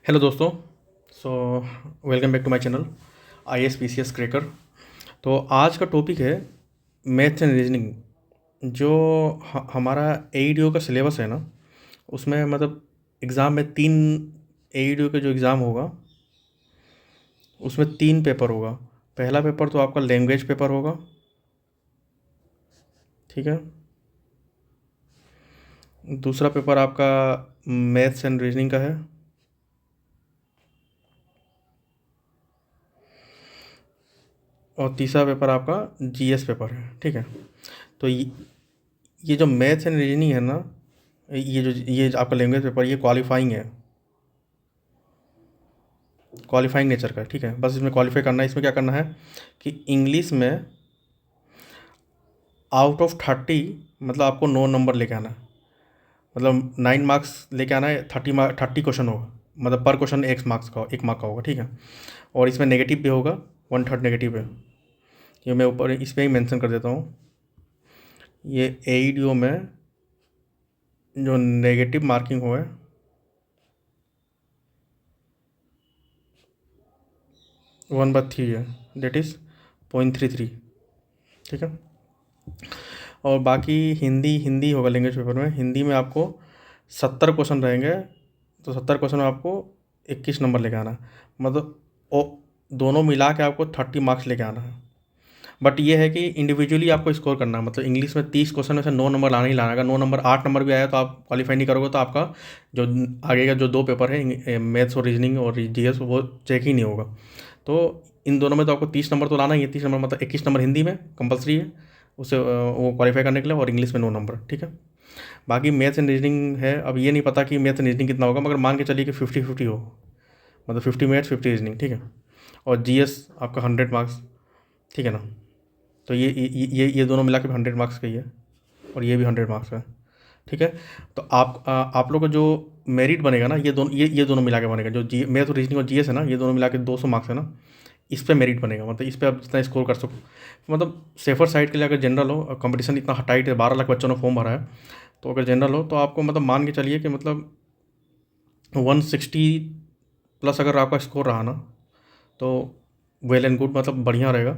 Hello दोस्तों। So welcome back to my channel IAS PCS cracker. तो आज का टॉपिक है मैथ्स एंड रीजनिंग। जो हमारा AEDO का सिलेबस है ना, उसमें मतलब एग्ज़ाम में तीन AEDO का जो एग्ज़ाम होगा उसमें तीन पेपर होगा। पहला पेपर तो आपका लैंग्वेज पेपर होगा, ठीक है। दूसरा पेपर आपका मैथ्स एंड रीजनिंग का है। और तीसरा पेपर आपका GS पेपर है, ठीक है। तो ये जो मैथ्स एंड रीजनिंग है ना, ये जो आपका लैंग्वेज पेपर, ये क्वालिफाइंग है, क्वालिफाइंग नेचर का है, ठीक है। बस इसमें क्वालिफाई करना है। इसमें क्या करना है कि इंग्लिश में आउट ऑफ 30 मतलब आपको 9 नंबर लेके आना है। मतलब 9 मार्क्स लेके आना है। 30 क्वेश्चन होगा, मतलब पर क्वेश्चन 1 मार्क का होगा, ठीक है। और इसमें नेगेटिव भी होगा, 1/3 नेगेटिव है। ये मैं ऊपर इस पर ही मेंशन कर देता हूँ। ये AEDO में जो नेगेटिव मार्किंग हुआ है 1/3 है, डेट इज़ 0.33, ठीक है। और बाकी हिंदी हिंदी होगा लैंग्वेज पेपर में। हिंदी में आपको 70 क्वेश्चन रहेंगे। तो 70 क्वेश्चन में आपको 21 नंबर लेके आना है। मतलब ओ दोनों मिला के आपको 30 मार्क्स लेके आना है। बट ये है कि इंडिविजुअली आपको स्कोर करना है। मतलब इंग्लिश में 30 क्वेश्चन में से 9 नंबर लाना ही लाना है। अगर 9 नंबर 8 नंबर भी आया तो आप क्वालिफाई नहीं करोगे, तो आपका जो आगे का जो दो पेपर है, मैथ्स और रीजनिंग और GS, वो चेक ही नहीं होगा। तो इन दोनों में तो आपको 30 नंबर तो लाना ही है। 30 नंबर मतलब 21 नंबर हिंदी में कंपलसरी है उसे वो क्वालिफाई करने के लिए, और इंग्लिश में 9 नंबर, ठीक है। बाकी मैथ्स एंड रीजनिंग है। अब ये नहीं पता कि मैथ्स एंड रीजनिंग कितना होगा, मगर मान के चलिए कि 50-50 हो। मतलब 50 मैथ्स 50 रीजनिंग, ठीक है। और GS आपका 100 मार्क्स, ठीक है ना। तो ये दोनों मिला के 100 मार्क्स का ही है, और ये भी 100 मार्क्स का है, ठीक है। तो आप लोग का जो मेरिट बनेगा ना, ये दोनों मिला के बनेगा। जो जी मैथ और रीजनिंग और GS है ना, ये दोनों मिला के 200 मार्क्स है ना। इस पे मेरिट बनेगा। मतलब इस पे आप जितना स्कोर कर सको। मतलब सेफर साइड के लिए अगर जनरल हो, कंपटीशन इतना टाइट है, 12 लाख बच्चों ने फॉर्म भरा है, तो अगर जनरल हो तो आपको मतलब मान के चलिए कि मतलब 160 प्लस अगर आपका स्कोर रहा ना, तो वेल एंड गुड, मतलब बढ़िया रहेगा।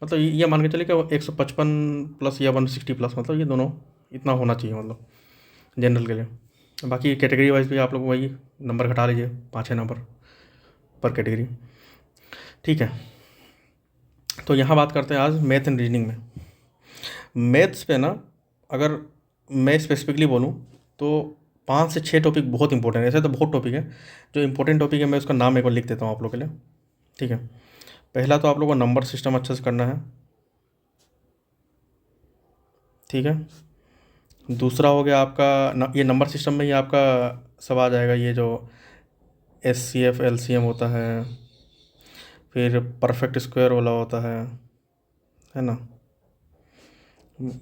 मतलब ये मान के चलिए कि 155 प्लस या 160 प्लस, मतलब ये दोनों इतना होना चाहिए, मतलब जनरल के लिए। बाकी कैटेगरी वाइज भी आप लोग वही नंबर घटा लीजिए, 5-6 नंबर पर कैटेगरी, ठीक है। तो यहाँ बात करते हैं आज मैथ एंड रीजनिंग में। मैथ्स पे ना, अगर मैं स्पेसिफिकली बोलूँ तो 5 से 6 टॉपिक बहुत इंपॉर्टेंट है। ऐसे तो बहुत टॉपिक है। जो इंपॉर्टेंट टॉपिक है मैं उसका नाम एक बार लिख देता हूँ आप लोग के लिए, ठीक है। पहला तो आप लोगों को नंबर सिस्टम अच्छे से करना है, ठीक है। दूसरा हो गया आपका ये नंबर सिस्टम में ही आपका सब आ जाएगा। ये जो SCF LCM होता है, फिर परफेक्ट स्क्वायर वाला होता है ना।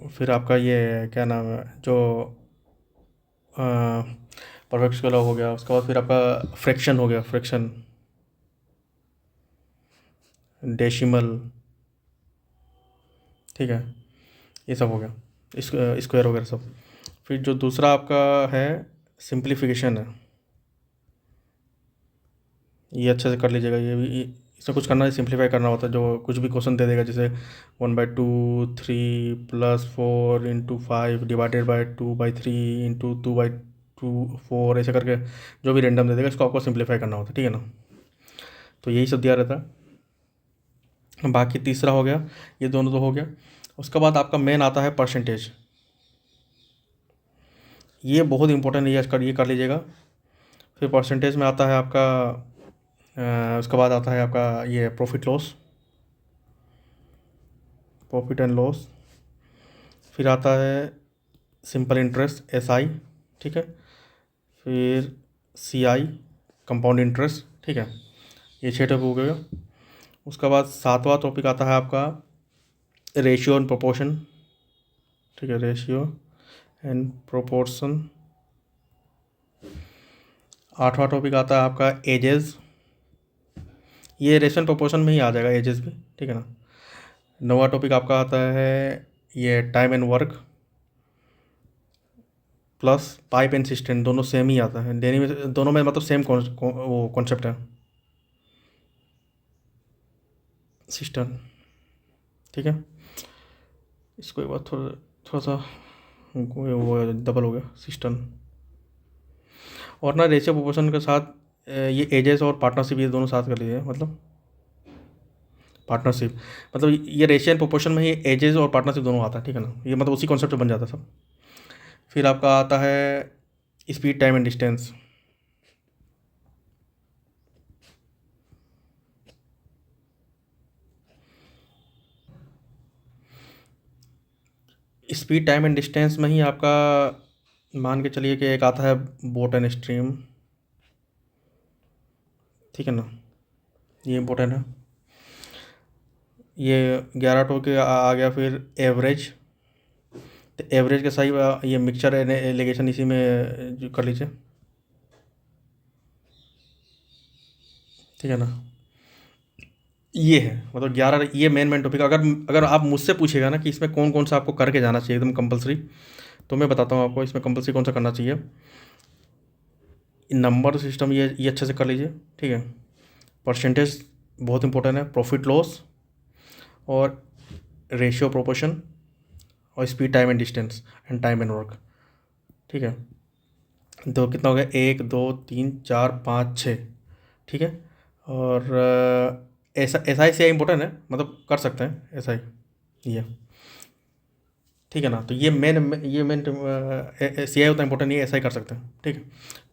फिर आपका ये क्या नाम है, जो परफेक्ट स्क्वायर हो गया, उसके बाद फिर आपका फ्रैक्शन हो गया, फ्रैक्शन, डेसिमल, ठीक है। ये सब हो गया, स्क्वायर वगैरह सब। फिर जो दूसरा आपका है सिंप्लीफिकेशन है, ये अच्छे से कर लीजिएगा। ये भी इसमें कुछ करना है, सिंप्लीफाई करना होता है। जो कुछ भी क्वेश्चन दे देगा, जैसे 1/2 3 + 4 × 5 ÷ 2/3 × 2/2 4, ऐसे करके जो भी रेंडम दे देगा, इसको आपको सिंप्लीफाई करना होता है, ठीक है ना। तो यही सब दिया रहता है। बाकी तीसरा हो गया, ये दोनों तो हो गया। उसके बाद आपका मेन आता है परसेंटेज। ये बहुत इंपॉर्टेंट है, ये कर लीजिएगा। फिर परसेंटेज में आता है आपका उसके बाद आता है आपका ये प्रॉफिट एंड लॉस। फिर आता है सिंपल इंटरेस्ट SI, ठीक है। फिर CI, कंपाउंड इंटरेस्ट, ठीक है। ये 6 टॉपिक हो गया। उसके बाद 7वां टॉपिक आता है आपका रेशियो एंड प्रोपोर्शन, ठीक है। Ratio and proportion. 8वां टॉपिक आता है आपका एजेस। ये रेशियो एंड प्रोपोर्शन में ही आ जाएगा, एजेस भी, ठीक है ना। 9वां टॉपिक आपका आता है ये time and work. Plus pipe and cistern दोनों सेम ही आता है, दोनों में मतलब सेम वो कॉन्सेप्ट है, सिस्टर्न। ठीक है, इसको एक बार थोड़ा थोड़ा सा वो डबल हो गया, सिस्टर्न। और ना रेशियो प्रोपोर्शन के साथ ये एजेस और पार्टनरशिप ये दोनों साथ कर लीजिए, मतलब पार्टनरशिप, मतलब ये रेशियो एंड प्रोपोर्शन में ही एजेस और पार्टनरशिप दोनों आता है, ठीक है ना, ये मतलब उसी कॉन्सेप्ट से बन जाता है सब। फिर आपका आता है speed time and distance. Speed time and distance में ही आपका मान के चलिए कि एक आता है बोट एंड स्ट्रीम, ठीक है ना, ये इम्पोर्टेंट है। ये 11 टो के आ गया। फिर एवरेज, तो एवरेज के सही ये मिक्सचर एलिगेशन इसी में जो कर लीजिए, ठीक है ना। ये है मतलब 11, ये मेन टॉपिक। अगर अगर आप मुझसे पूछेगा ना कि इसमें कौन कौन सा आपको करके जाना चाहिए एकदम कंपलसरी, तो मैं बताता हूँ आपको इसमें कंपलसरी कौन सा करना चाहिए। नंबर सिस्टम ये अच्छे से कर लीजिए, ठीक है। परसेंटेज बहुत इंपॉर्टेंट है, प्रॉफिट लॉस और रेशियो प्रोपोर्शन और speed time and distance and time and work, ठीक है। तो कितना हो गया, 1 2 3 4 5 6, ठीक है। और ऐसा S I C I important है, मतलब कर सकते हैं एस आई ये, ठीक है ना। तो ये मेन सी आई उतना इंपॉर्टेंट नहीं है, ऐसा ही कर सकते हैं, ठीक है।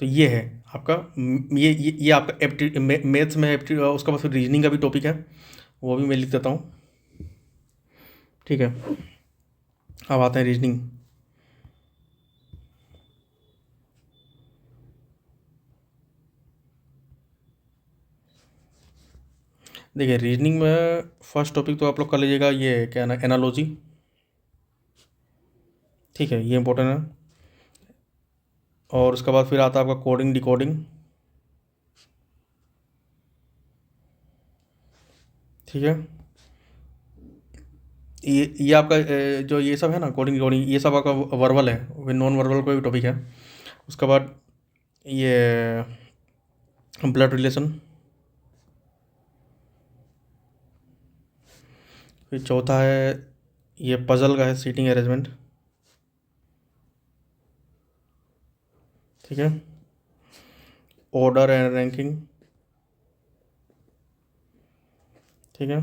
तो ये है आपका ये आपका मैथ्स में उसका बाद फिर रीजनिंग का भी टॉपिक है, वो भी मैं लिख देता हूँ, ठीक है। अब आते हैं रीजनिंग। देखिए रीजनिंग में फर्स्ट टॉपिक तो आप लोग कर लीजिएगा, ये क्या ना, एनालॉजी, ठीक है, ये इंपॉर्टेंट है। और उसके बाद फिर आता है आपका कोडिंग डिकोडिंग, ठीक है। ये आपका जो ये सब है ना, कोडिंग डिकोडिंग, ये सब आपका वर्बल है, फिर नॉन वर्बल कोई टॉपिक है। उसके बाद ये ब्लड रिलेशन, फिर चौथा है ये पजल का है, सीटिंग अरेंजमेंट, ठीक है। ऑर्डर एंड रैंकिंग, ठीक है।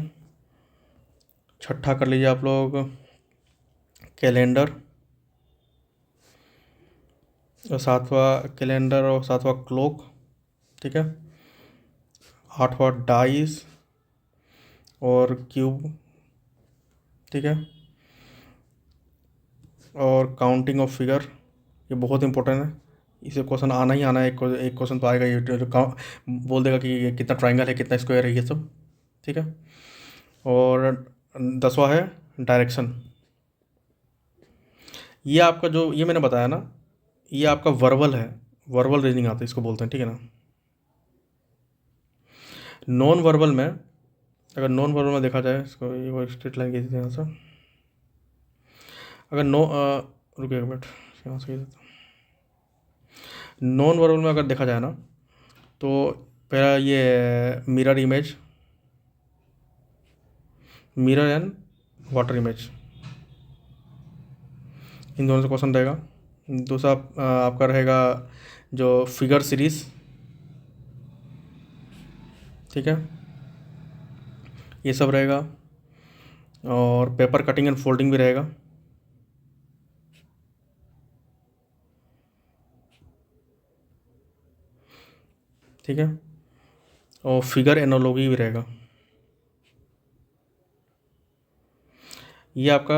छठा कर लीजिए आप लोग कैलेंडर, और सातवां कैलेंडर और सातवां क्लॉक, ठीक है। आठवां डाइस और क्यूब, ठीक है। और काउंटिंग ऑफ फिगर, ये बहुत इंपॉर्टेंट है, इसे क्वेश्चन आना ही आना है, एक क्वेश्चन तो आएगा ये जो बोल देगा कि ये कितना ट्राइंगल है कितना स्क्वायर है, ये सब, ठीक है। और 10वां है डायरेक्शन। ये आपका जो ये मैंने बताया ना, ये आपका वर्बल है, वर्बल रीजनिंग आता है इसको बोलते हैं, ठीक है ना। नॉन वर्बल में, अगर नॉन वर्बल में देखा जाए, इसको ये वो स्ट्रेट लाइन खींचते हैं यहाँ से, अगर रुकिए एक मिनट, यहाँ से खींच देता हूँ। नॉन वर्बल में अगर देखा जाए ना, तो पहला ये mirror image, mirror and water image, इन दोनों से क्वेश्चन रहेगा। दूसरा आपका रहेगा जो फिगर सीरीज, ठीक है, ये सब रहेगा। और पेपर कटिंग एंड फोल्डिंग भी रहेगा, ठीक है। और फिगर एनोलॉजी भी रहेगा। ये आपका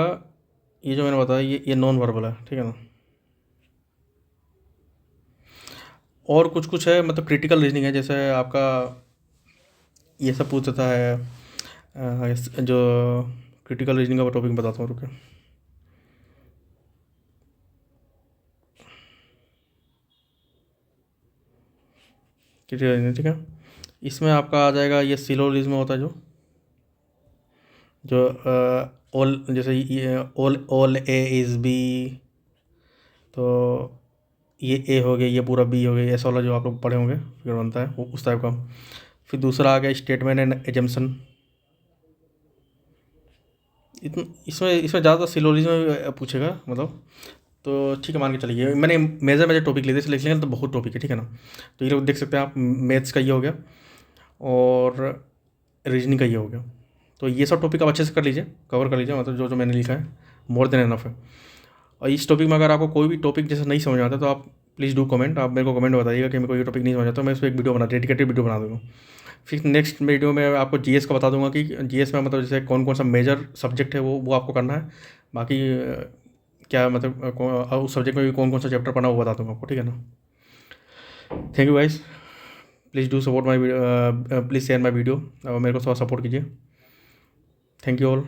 ये जो मैंने बताया ये नॉन वर्बल है, ठीक है ना। और कुछ कुछ है मतलब क्रिटिकल रीजनिंग है, जैसे आपका ये सब पूछ देता है जो क्रिटिकल रीजनिंग का टॉपिक बताता हूँ, रुके। क्रिटिकल रीजनिंग, ठीक है। इसमें आपका आ जाएगा ये सिलोजिज्म होता है, जो ऑल, जैसे ये all all A is B, तो ये ए हो गया, ये पूरा बी हो गया, ऐसा वाला जो आप लोग पढ़े होंगे फिगर बनता है वो उस टाइप का। फिर दूसरा आ गया स्टेटमेंट एंड एजम्पशन। इतना इसमें इसमें ज़्यादातर सिलोजिज्म में पूछेगा मतलब। तो ठीक है, मान के चलिए मैंने मेजर मेजर टॉपिक लिए थे, लिख लेंगे तो बहुत टॉपिक है, ठीक है ना। तो ये लोग देख सकते हैं आप, मैथ्स का ये हो गया और रीजनिंग का ये हो गया। तो ये सब टॉपिक आप अच्छे से कर लीजिए, कवर कर लीजिए, मतलब जो जो मैंने लिखा है मोर देन एनफ है। और इस टॉपिक में अगर आपको कोई भी टॉपिक जैसे नहीं समझ में आता तो आप प्लीज़ डू कमेंट, आप मेरे को कमेंट बताइएगा कि मेरे को ये टॉपिक नहीं समझ आता, मैं इस पर एक वीडियो बना डेडिकेटेड वीडियो बना दूँगा। फिर नेक्स्ट वीडियो में आपको जीएस का बता दूंगा कि जीएस में मतलब जैसे कौन कौन सा मेजर सब्जेक्ट है वो आपको करना है। बाकी क्या मतलब उस सब्जेक्ट में भी कौन कौन सा चैप्टर पढ़ना वो बता दूंगा आपको, ठीक है ना। Thank you guys, please do support my please share my video और मेरे को थोड़ा सपोर्ट कीजिए। Thank you all.